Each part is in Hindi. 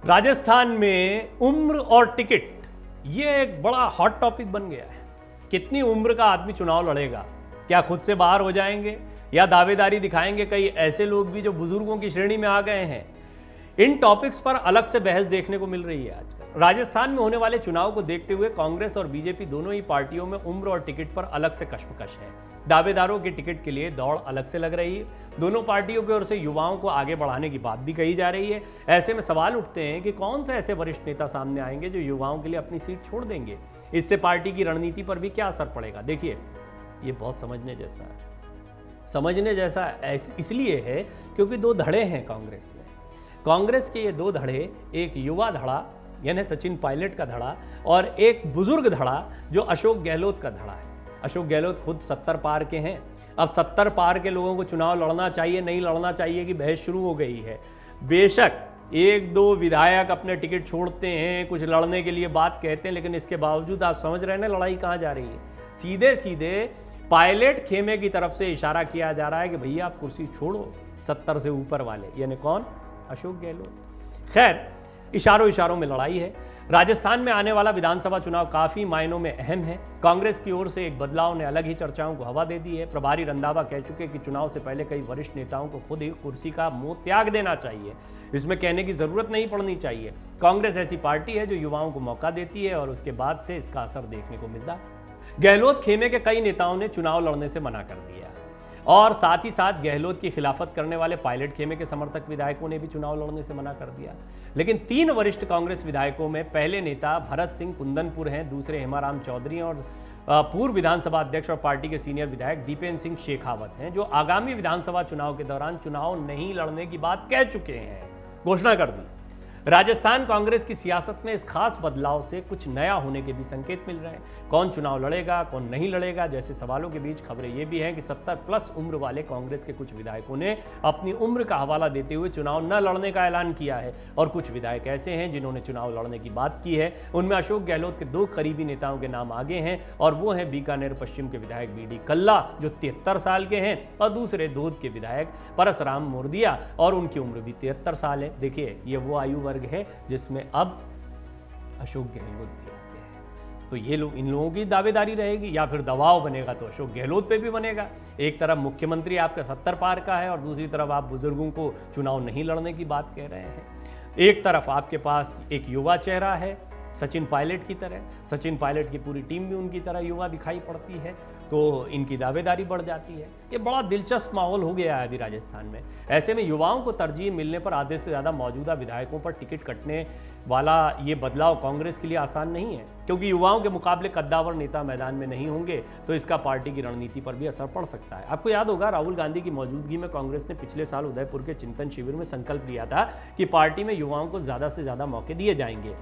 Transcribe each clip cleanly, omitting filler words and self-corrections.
राजस्थान में उम्र और टिकट ये एक बड़ा हॉट टॉपिक बन गया है। कितनी उम्र का आदमी चुनाव लड़ेगा? क्या खुद से बाहर हो जाएंगे या दावेदारी दिखाएंगे कई ऐसे लोग भी जो बुजुर्गों की श्रेणी में आ गए हैं? इन टॉपिक्स पर अलग से बहस देखने को मिल रही है आजकल। राजस्थान में होने वाले चुनाव को देखते हुए कांग्रेस और बीजेपी दोनों ही पार्टियों में उम्र और टिकट पर अलग से कशमकश है। दावेदारों के टिकट के लिए दौड़ अलग से लग रही है। दोनों पार्टियों की ओर से युवाओं को आगे बढ़ाने की बात भी कही जा रही है। ऐसे में सवाल उठते हैं कि कौन से ऐसे वरिष्ठ नेता सामने आएंगे जो युवाओं के लिए अपनी सीट छोड़ देंगे। इससे पार्टी की रणनीति पर भी क्या असर पड़ेगा? देखिए, ये बहुत समझने जैसा है। समझने जैसा इसलिए है क्योंकि दो धड़े हैं कांग्रेस में। कांग्रेस के ये दो धड़े, एक युवा धड़ा यानी सचिन पायलट का धड़ा और एक बुजुर्ग धड़ा जो अशोक गहलोत का धड़ा है। अशोक गहलोत खुद 70 पार के हैं। अब 70 पार के लोगों को चुनाव लड़ना चाहिए नहीं लड़ना चाहिए की बहस शुरू हो गई है। बेशक एक दो विधायक अपने टिकट छोड़ते हैं, कुछ लड़ने के लिए बात कहते हैं, लेकिन इसके बावजूद आप समझ रहे हैं ना लड़ाई कहाँ जा रही है। सीधे सीधे पायलट खेमे की तरफ से इशारा किया जा रहा है कि भैया आप कुर्सी छोड़ो 70 से ऊपर वाले, यानी कौन? अशोक गहलोत। खैर, इशारों में लड़ाई है। राजस्थान में आने वाला विधानसभा चुनाव काफी मायनों में अहम है। कांग्रेस की ओर से एक बदलाव ने अलग ही चर्चाओं को हवा दे दी है। प्रभारी रंधावा कह चुके कि चुनाव से पहले कई वरिष्ठ नेताओं को खुद ही कुर्सी का मोह त्याग देना चाहिए। इसमें कहने की जरूरत नहीं पड़नी चाहिए। कांग्रेस ऐसी पार्टी है जो युवाओं को मौका देती है और उसके बाद से इसका असर देखने को मिलता है। गहलोत खेमे के कई नेताओं ने चुनाव लड़ने से मना कर दिया और साथ ही साथ गहलोत की खिलाफत करने वाले पायलट खेमे के समर्थक विधायकों ने भी चुनाव लड़ने से मना कर दिया। लेकिन 3 वरिष्ठ कांग्रेस विधायकों में पहले नेता भरत सिंह कुंदनपुर हैं, दूसरे हेमाराम चौधरी और पूर्व विधानसभा अध्यक्ष और पार्टी के सीनियर विधायक दीपेंद्र सिंह शेखावत हैं, जो आगामी विधानसभा चुनाव के दौरान चुनाव नहीं लड़ने की बात कह चुके हैं, घोषणा कर दी। राजस्थान कांग्रेस की सियासत में इस खास बदलाव से कुछ नया होने के भी संकेत मिल रहे हैं। कौन चुनाव लड़ेगा, कौन नहीं लड़ेगा जैसे सवालों के बीच खबरें ये भी हैं कि 70 प्लस उम्र वाले कांग्रेस के कुछ विधायकों ने अपनी उम्र का हवाला देते हुए चुनाव न लड़ने का ऐलान किया है और कुछ विधायक ऐसे हैं जिन्होंने चुनाव लड़ने की बात की है। उनमें अशोक गहलोत के 2 करीबी नेताओं के नाम आगे हैं और वो हैं बीकानेर पश्चिम के विधायक बीडी कल्ला जो 73 साल के हैं और दूसरे दूध के विधायक परसराम मोरदिया और उनकी उम्र भी 73 साल है। देखिए, ये वो आयु वर्ग है जिसमें अब अशोक गहलोत भी आते हैं। तो ये लोग, इन लोगों की दावेदारी रहेगी या फिर दबाव बनेगा तो अशोक गहलोत पे भी बनेगा। एक तरफ मुख्यमंत्री आपका 70 पार का है और दूसरी तरफ आप बुजुर्गों को चुनाव नहीं लड़ने की बात कह रहे हैं। एक तरफ आपके पास एक युवा चेहरा है सचिन पायलट की तरह, सचिन पायलट की पूरी टीम भी उनकी तरह युवा दिखाई पड़ती है, तो इनकी दावेदारी बढ़ जाती है। ये बड़ा दिलचस्प माहौल हो गया है अभी राजस्थान में। ऐसे में युवाओं को तरजीह मिलने पर आधे से ज़्यादा मौजूदा विधायकों पर टिकट कटने वाला ये बदलाव कांग्रेस के लिए आसान नहीं है, क्योंकि युवाओं के मुकाबले कद्दावर नेता मैदान में नहीं होंगे तो इसका पार्टी की रणनीति पर भी असर पड़ सकता है। आपको याद होगा राहुल गांधी की मौजूदगी में कांग्रेस ने पिछले साल उदयपुर के चिंतन शिविर में संकल्प लिया था कि पार्टी में युवाओं को ज़्यादा से ज़्यादा मौके दिए जाएंगे।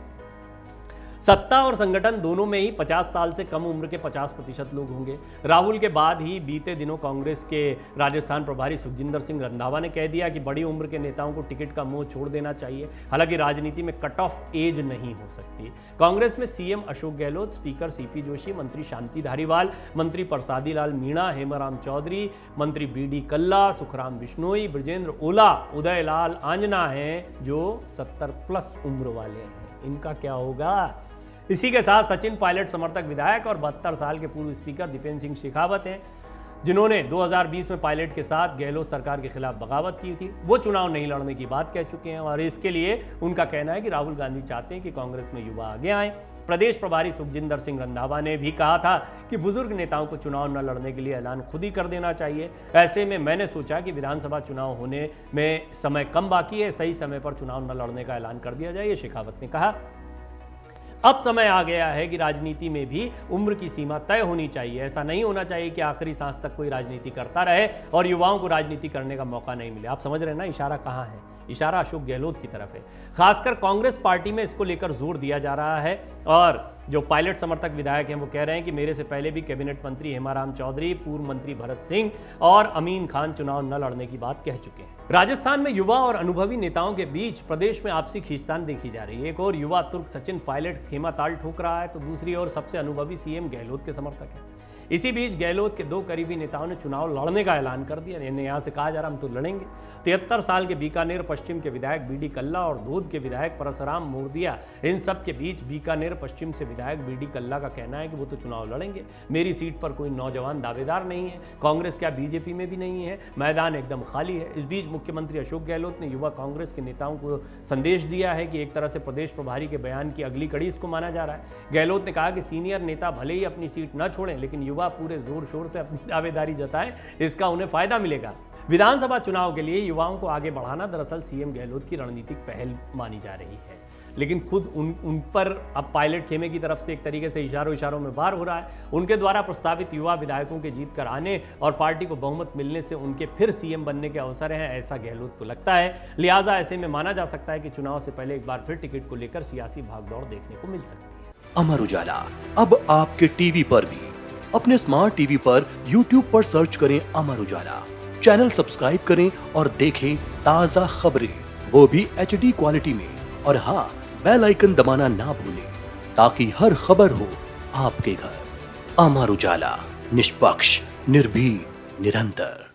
सत्ता और संगठन दोनों में ही 50 साल से कम उम्र के 50% लोग होंगे। राहुल के बाद ही बीते दिनों कांग्रेस के राजस्थान प्रभारी सुखजिंदर सिंह रंधावा ने कह दिया कि बड़ी उम्र के नेताओं को टिकट का मोह छोड़ देना चाहिए। हालांकि राजनीति में कट ऑफ एज नहीं हो सकती। कांग्रेस में CM Ashok Gehlot, speaker CP Joshi, मंत्री शांति धारीवाल, मंत्री परसादी लाल मीणा, हेमाराम चौधरी, मंत्री बीडी कल्ला, सुखराम बिश्नोई, ब्रजेंद्र ओला, उदय लाल आंजना हैं जो 70 प्लस उम्र वाले हैं। इनका क्या होगा? इसी के साथ सचिन पायलट समर्थक विधायक और 72 साल के पूर्व स्पीकर दीपेंद्र सिंह शेखावत हैं, जिन्होंने 2020 में पायलट के साथ गहलोत सरकार के खिलाफ बगावत की थी। वो चुनाव नहीं लड़ने की बात कह चुके हैं और इसके लिए उनका कहना है कि राहुल गांधी चाहते हैं कि कांग्रेस में युवा आगे आए। प्रदेश प्रभारी सुखजिंदर सिंह रंधावा ने भी कहा था कि बुजुर्ग नेताओं को चुनाव न लड़ने के लिए ऐलान खुद ही कर देना चाहिए। ऐसे में मैंने सोचा कि विधानसभा चुनाव होने में समय कम बाकी है, सही समय पर चुनाव न लड़ने का ऐलान कर दिया जाए, ये शेखावत ने कहा। अब समय आ गया है कि राजनीति में भी उम्र की सीमा तय होनी चाहिए। ऐसा नहीं होना चाहिए कि आखिरी सांस तक कोई राजनीति करता रहे और युवाओं को राजनीति करने का मौका नहीं मिले। आप समझ रहे हैं ना इशारा कहाँ है? इशारा अशोक गहलोत की तरफ है। खासकर कांग्रेस पार्टी में इसको लेकर जोर दिया जा रहा है और जो पायलट समर्थक विधायक हैं वो कह रहे हैं कि मेरे से पहले भी कैबिनेट मंत्री हेमाराम चौधरी, पूर्व मंत्री भरत सिंह और अमीन खान चुनाव न लड़ने की बात कह चुके हैं। राजस्थान में युवा और अनुभवी नेताओं के बीच प्रदेश में आपसी खींचतान देखी जा रही है। एक और युवा तुर्क सचिन पायलट खेमा ताल ठोक रहा है तो दूसरी ओर सबसे अनुभवी सीएम गहलोत के समर्थक हैं। इसी बीच गहलोत के 2 करीबी नेताओं ने चुनाव लड़ने का ऐलान कर दिया। यहाँ से कहा जा रहा हम तो लड़ेंगे। 73 साल के बीकानेर पश्चिम के विधायक बीडी कल्ला और दूध के विधायक परसराम मोरदिया, इन सब के बीच बीकानेर पश्चिम से विधायक बीडी कल्ला का कहना है कि वो तो चुनाव लड़ेंगे, मेरी सीट पर कोई नौजवान दावेदार नहीं है, कांग्रेस क्या बीजेपी में भी नहीं है, मैदान एकदम खाली है। इस बीच मुख्यमंत्री अशोक गहलोत ने युवा कांग्रेस के नेताओं को संदेश दिया है कि एक तरह से प्रदेश प्रभारी के बयान की अगली कड़ी इसको माना जा रहा है। गहलोत ने कहा कि सीनियर नेता भले ही अपनी सीट न छोड़ें, लेकिन युवा पूरे जोर शोर से अपनी दावेदारी जताएं, इसका उन्हें फायदा मिलेगा। विधानसभा चुनाव के लिए युवाओं को आगे बढ़ाना दरअसल सीएम गहलोत की रणनीतिक पहल मानी जा रही है, लेकिन खुद उन पर अब पायलट खेमे की तरफ से एक तरीके से इशारों में वार हो रहा है। उनके द्वारा प्रस्तावित युवा विधायकों के जीत कर आने और पार्टी को बहुमत मिलने से उनके फिर सीएम बनने के अवसर हैं, ऐसा गहलोत को लगता है। लिहाजा ऐसे में माना जा सकता है कि चुनाव से पहले एक बार फिर टिकट को लेकर सियासी भागदौड़ देखने को मिल सकती है। अमर उजाला अब आपके टीवी पर भी। अपने स्मार्ट टीवी पर YouTube पर सर्च करें अमर उजाला, चैनल सब्सक्राइब करें और देखें ताजा खबरें, वो भी HD क्वालिटी में। और हाँ, बेल आइकन दबाना ना भूलें ताकि हर खबर हो आपके घर। अमर उजाला, निष्पक्ष, निर्भीक, निरंतर।